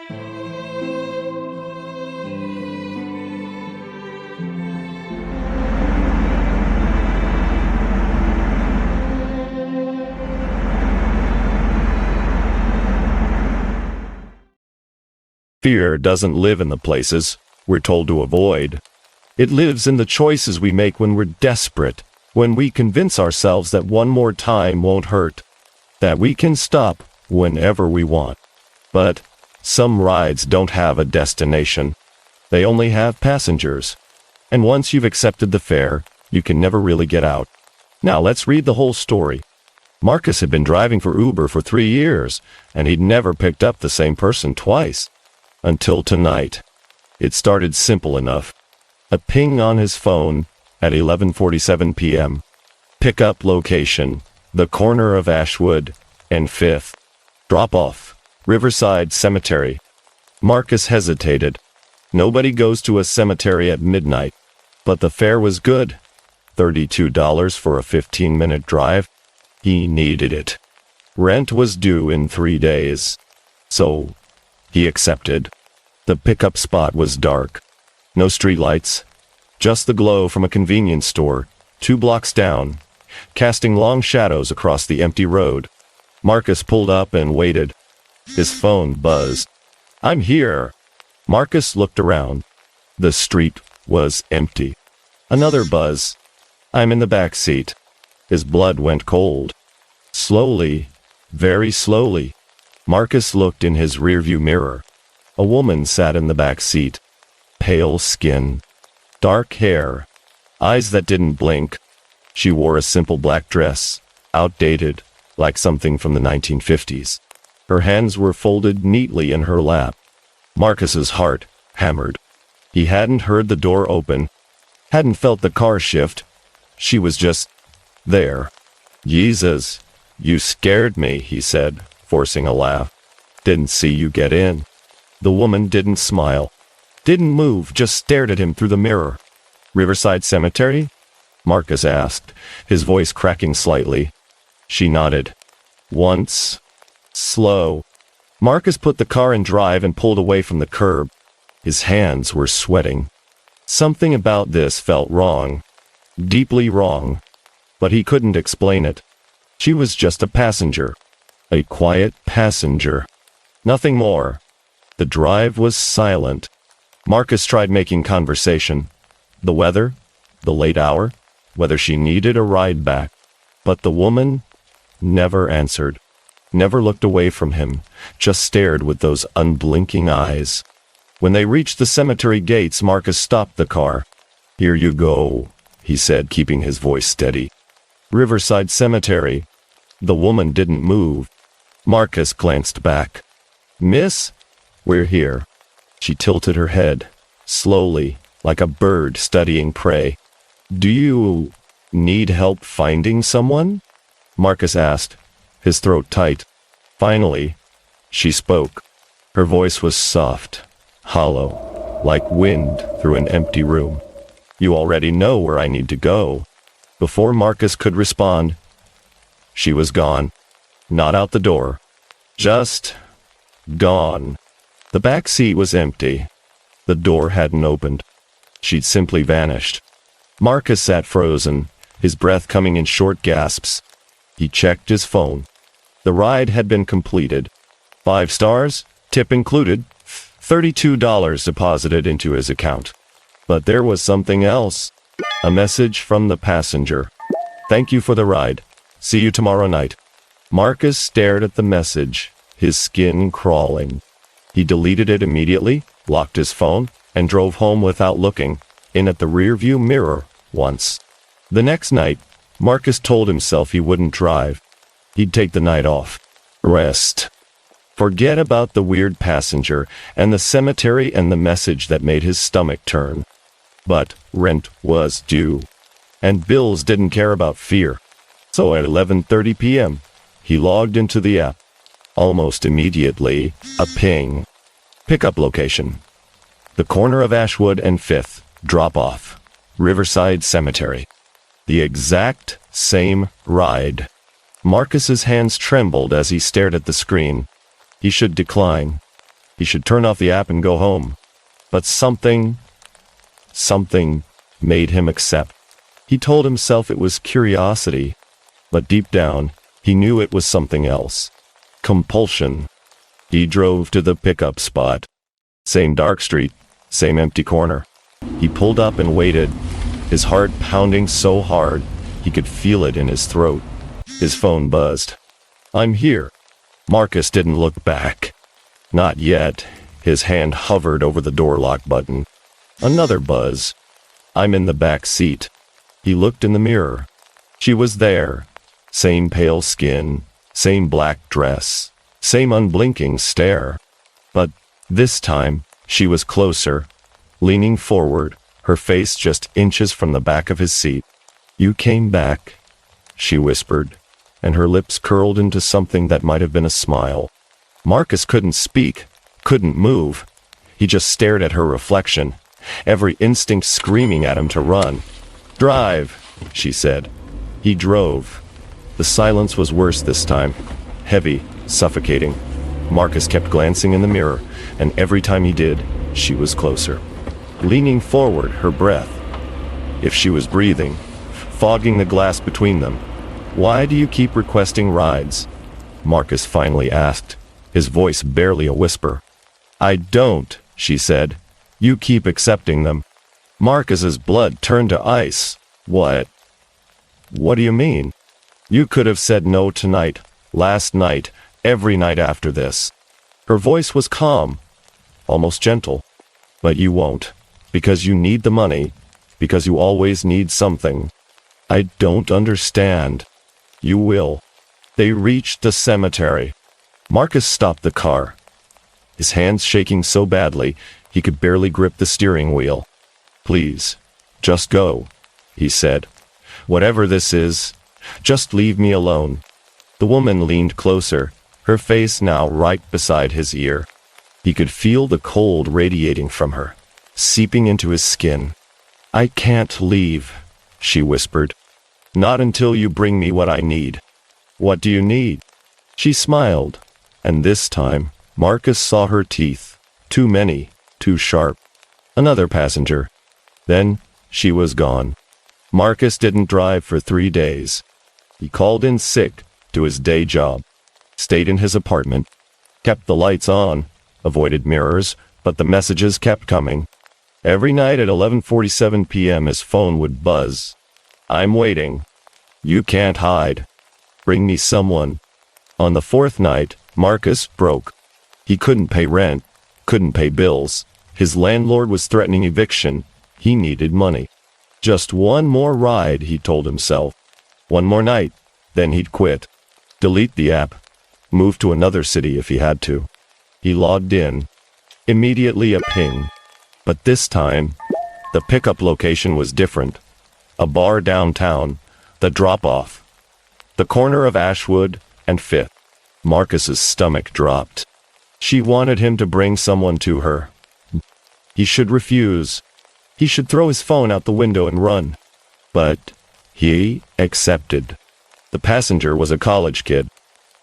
Fear doesn't live in the places we're told to avoid. It lives in the choices we make when we're desperate, when we convince ourselves that one more time won't hurt, that we can stop whenever we want. But some rides don't have a destination. They only have passengers. And once you've accepted the fare, you can never really get out. Now let's read the whole story. Marcus had been driving for Uber for 3 years, and he'd never picked up the same person twice. Until tonight. It started simple enough. A ping on his phone at 11:47 p.m. Pickup location, the corner of Ashwood and Fifth. Drop off, Riverside Cemetery. Marcus hesitated. Nobody goes to a cemetery at midnight. But the fare was good. $32 for a 15-minute drive. He needed it. Rent was due in 3 days. So he accepted. The pickup spot was dark. No streetlights. Just the glow from a convenience store, 2 blocks down, casting long shadows across the empty road. Marcus pulled up and waited. His phone buzzed. "I'm here." Marcus looked around. The street was empty. Another buzz. "I'm in the back seat." His blood went cold. Slowly, very slowly, Marcus looked in his rearview mirror. A woman sat in the back seat. Pale skin. Dark hair. Eyes that didn't blink. She wore a simple black dress, outdated, like something from the 1950s. Her hands were folded neatly in her lap. Marcus's heart hammered. He hadn't heard the door open, hadn't felt the car shift. She was just there. "Jesus, you scared me," he said, forcing a laugh. "Didn't see you get in." The woman didn't smile, didn't move, just stared at him through the mirror. "Riverside Cemetery?" Marcus asked, his voice cracking slightly. She nodded. Once. Slow. Marcus put the car in drive and pulled away from the curb. His hands were sweating. Something about this felt wrong. Deeply wrong. But he couldn't explain it. She was just a passenger. A quiet passenger. Nothing more. The drive was silent. Marcus tried making conversation. The weather, the late hour, whether she needed a ride back. But the woman never answered, never looked away from him, just stared with those unblinking eyes. When they reached the cemetery gates, Marcus stopped the car. "Here you go," he said, keeping his voice steady. "Riverside Cemetery." The woman didn't move. Marcus glanced back. "Miss, we're here." She tilted her head, slowly, like a bird studying prey. "Do you need help finding someone?" Marcus asked, his throat tight. Finally, she spoke. Her voice was soft, hollow, like wind through an empty room. "You already know where I need to go." Before Marcus could respond, she was gone. Not out the door. Just gone. The back seat was empty. The door hadn't opened. She'd simply vanished. Marcus sat frozen, his breath coming in short gasps. He checked his phone. The ride had been completed. 5 stars, tip included, $32 deposited into his account. But there was something else. A message from the passenger. "Thank you for the ride. See you tomorrow night." Marcus stared at the message, his skin crawling. He deleted it immediately, locked his phone, and drove home without looking in at the rearview mirror once. The next night, Marcus told himself he wouldn't drive. He'd take the night off. Rest. Forget about the weird passenger and the cemetery and the message that made his stomach turn. But rent was due. And bills didn't care about fear. So at 11:30 p.m., he logged into the app. Almost immediately, a ping. Pickup location. The corner of Ashwood and Fifth. Drop off. Riverside Cemetery. The exact same ride. Marcus's hands trembled as he stared at the screen. He should decline. He should turn off the app and go home. But something made him accept. He told himself it was curiosity, but deep down, he knew it was something else. Compulsion. He drove to the pickup spot. Same dark street, same empty corner. He pulled up and waited, his heart pounding so hard he could feel it in his throat. His phone buzzed. "I'm here." Marcus didn't look back. Not yet. His hand hovered over the door lock button. Another buzz. "I'm in the back seat." He looked in the mirror. She was there. Same pale skin, same black dress, same unblinking stare. But this time, she was closer, leaning forward, her face just inches from the back of his seat. "You came back," she whispered, and her lips curled into something that might have been a smile. Marcus couldn't speak, couldn't move. He just stared at her reflection, every instinct screaming at him to run. "Drive," she said. He drove. The silence was worse this time, heavy, suffocating. Marcus kept glancing in the mirror, and every time he did, she was closer. Leaning forward, her breath. If she was breathing, fogging the glass between them. "Why do you keep requesting rides?" Marcus finally asked, his voice barely a whisper. "I don't," she said. "You keep accepting them." Marcus's blood turned to ice. "What? What do you mean? You could have said no tonight, last night, every night after this." Her voice was calm, almost gentle. "But you won't, because you need the money, because you always need something." "I don't understand." "You will." They reached the cemetery. Marcus stopped the car, his hands shaking so badly he could barely grip the steering wheel. "Please, just go," he said. "Whatever this is, just leave me alone." The woman leaned closer, her face now right beside his ear. He could feel the cold radiating from her, seeping into his skin. "I can't leave," she whispered. "Not until you bring me what I need." "What do you need?" She smiled, and this time, Marcus saw her teeth. Too many, too sharp. Another passenger. Then, she was gone. Marcus didn't drive for 3 days. He called in sick to his day job, stayed in his apartment, kept the lights on, avoided mirrors, but the messages kept coming. Every night at 11:47 p.m. his phone would buzz. "I'm waiting. You can't hide. Bring me someone." On the 4th night, Marcus broke. He couldn't pay rent, couldn't pay bills. His landlord was threatening eviction. He needed money. Just one more ride, he told himself. One more night, then he'd quit. Delete the app. Move to another city if he had to. He logged in. Immediately a ping. But this time, the pickup location was different. A bar downtown. The drop-off. The corner of Ashwood and Fifth. Marcus's stomach dropped. She wanted him to bring someone to her. He should refuse. He should throw his phone out the window and run. But he accepted. The passenger was a college kid.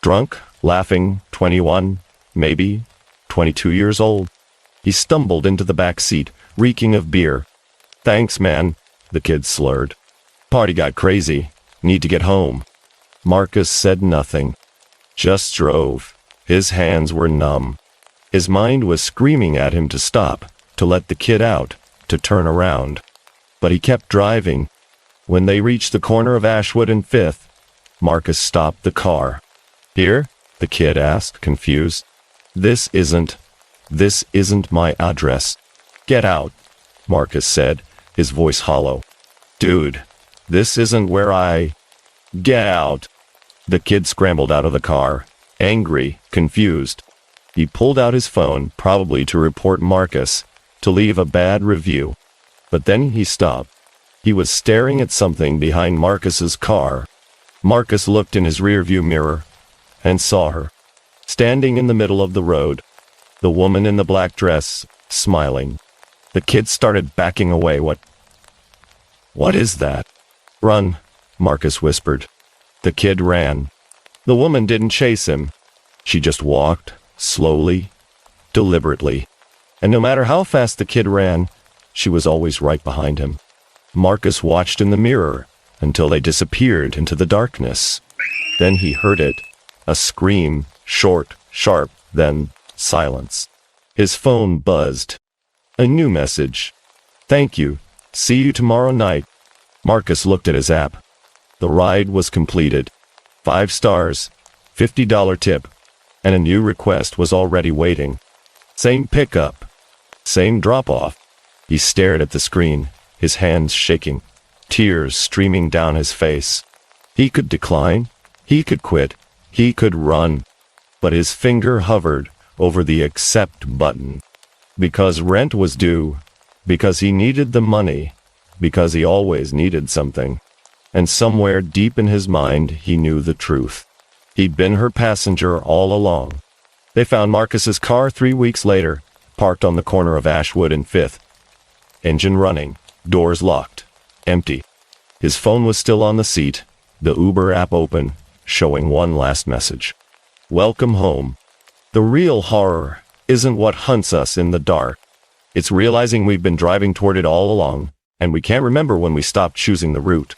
Drunk, laughing, 21, maybe 22 years old. He stumbled into the back seat, reeking of beer. "Thanks, man," the kid slurred. "Party got crazy. Need to get home." Marcus said nothing. Just drove. His hands were numb. His mind was screaming at him to stop, to let the kid out, to turn around. But he kept driving. When they reached the corner of Ashwood and Fifth, Marcus stopped the car. "Here?" the kid asked, confused. This isn't my address." "Get out," Marcus said, his voice hollow. "Dude, this isn't where I—" "Get out." The kid scrambled out of the car, angry, confused. He pulled out his phone, probably to report Marcus, to leave a bad review. But then he stopped. He was staring at something behind Marcus's car. Marcus looked in his rearview mirror and saw her, standing in the middle of the road, the woman in the black dress, smiling. The kid started backing away. What is that?" "Run," Marcus whispered. The kid ran. The woman didn't chase him. She just walked, slowly, deliberately. And no matter how fast the kid ran, she was always right behind him. Marcus watched in the mirror until they disappeared into the darkness. Then he heard it. A scream, short, sharp, then silence. His phone buzzed. A new message. "Thank you. See you tomorrow night." Marcus looked at his app. The ride was completed. 5 stars, $50 tip, and a new request was already waiting. Same pickup, same drop-off. He stared at the screen, his hands shaking, tears streaming down his face. He could decline, he could quit, he could run, but his finger hovered over the accept button. Because rent was due, because he needed the money, because he always needed something. And somewhere deep in his mind he knew the truth. He'd been her passenger all along. They found Marcus's car 3 weeks later, parked on the corner of Ashwood and Fifth. Engine running, doors locked, empty. His phone was still on the seat, the Uber app open, showing one last message. "Welcome home." The real horror isn't what hunts us in the dark. It's realizing we've been driving toward it all along, and we can't remember when we stopped choosing the route.